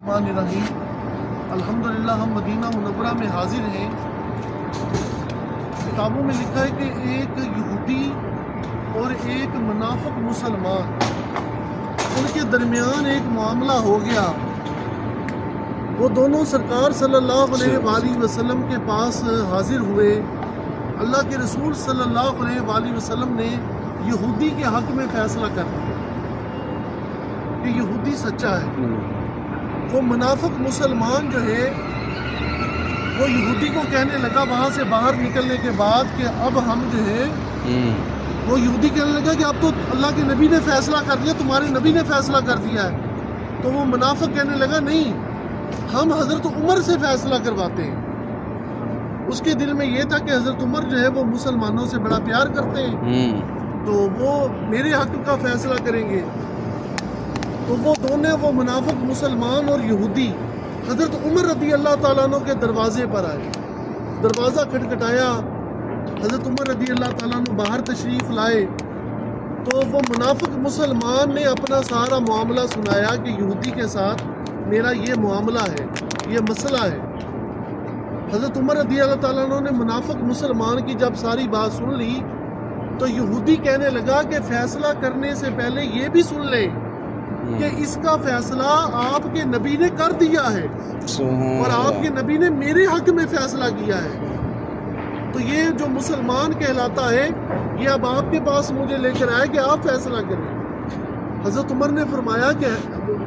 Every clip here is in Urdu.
الرحمن الرحیم۔ الحمدللہ ہم مدینہ منورہ میں حاضر ہیں۔ کتابوں میں لکھا ہے کہ ایک یہودی اور ایک منافق مسلمان، ان کے درمیان ایک معاملہ ہو گیا۔ وہ دونوں سرکار صلی اللہ علیہ وآلہ وسلم کے پاس حاضر ہوئے۔ اللہ کے رسول صلی اللہ علیہ وآلہ وسلم نے یہودی کے حق میں فیصلہ کر دیا کہ یہودی سچا ہے۔ وہ منافق مسلمان جو ہے وہ یہودی کو کہنے لگا وہاں سے باہر نکلنے کے بعد کہ اب ہم جو ہے وہ یہودی کہنے لگا کہ اب تو اللہ کے نبی نے فیصلہ کر دیا، تمہارے نبی نے فیصلہ کر دیا ہے۔ تو وہ منافق کہنے لگا نہیں، ہم حضرت عمر سے فیصلہ کرواتے ہیں۔ اس کے دل میں یہ تھا کہ حضرت عمر جو ہے وہ مسلمانوں سے بڑا پیار کرتے ہیں، تو وہ میرے حق کا فیصلہ کریں گے۔ تو وہ دونوں، وہ منافق مسلمان اور یہودی، حضرت عمر رضی اللہ تعالیٰ عنہ کے دروازے پر آئے۔ دروازہ کھٹکھٹایا، حضرت عمر رضی اللہ تعالیٰ عنہ باہر تشریف لائے۔ تو وہ منافق مسلمان نے اپنا سارا معاملہ سنایا کہ یہودی کے ساتھ میرا یہ معاملہ ہے، یہ مسئلہ ہے۔ حضرت عمر رضی اللہ تعالیٰ عنہ نے منافق مسلمان کی جب ساری بات سن لی تو یہودی کہنے لگا کہ فیصلہ کرنے سے پہلے یہ بھی سن لیں کہ اس کا فیصلہ آپ کے نبی نے کر دیا ہے اور آپ کے نبی نے میرے حق میں فیصلہ کیا ہے۔ تو یہ جو مسلمان کہلاتا ہے یہ اب آپ کے پاس مجھے لے کر آئے کہ آپ فیصلہ کریں۔ حضرت عمر نے فرمایا کہ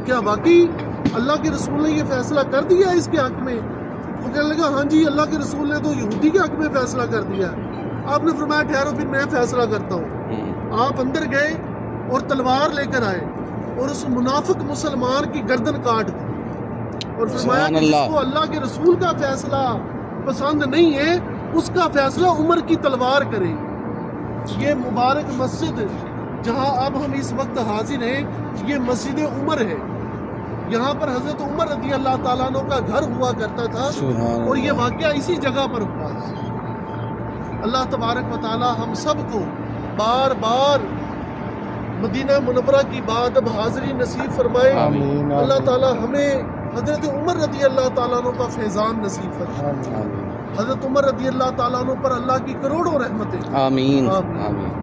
کیا واقعی اللہ کے رسول نے یہ فیصلہ کر دیا اس کے حق میں؟ وہ کہنے لگا ہاں جی، اللہ کے رسول نے تو یہودی کے حق میں فیصلہ کر دیا ہے۔ آپ نے فرمایا ٹھہرو پھر میں فیصلہ کرتا ہوں۔ آپ اندر گئے اور تلوار لے کر آئے اور اس منافق مسلمان کی گردن کاٹ دی اور فرمایا کہ جس کو اللہ کے رسول کا فیصلہ پسند نہیں ہے اس کا فیصلہ عمر کی تلوار کرے۔ یہ مبارک مسجد جہاں اب ہم اس وقت حاضر ہیں یہ مسجد عمر ہے۔ یہاں پر حضرت عمر رضی اللہ تعالیٰ عنہ کا گھر ہوا کرتا تھا اور یہ واقعہ اسی جگہ پر ہوا ہے۔ اللہ تبارک و تعالیٰ ہم سب کو بار بار مدینہ منورہ کی بات اب حاضری نصیب فرمائے۔ اللہ تعالیٰ ہمیں حضرت عمر رضی اللہ تعالیٰ عنہ کا فیضان نصیب فرمائے۔ حضرت عمر رضی اللہ تعالیٰ عنہ پر اللہ کی کروڑوں رحمتیں۔ آمین۔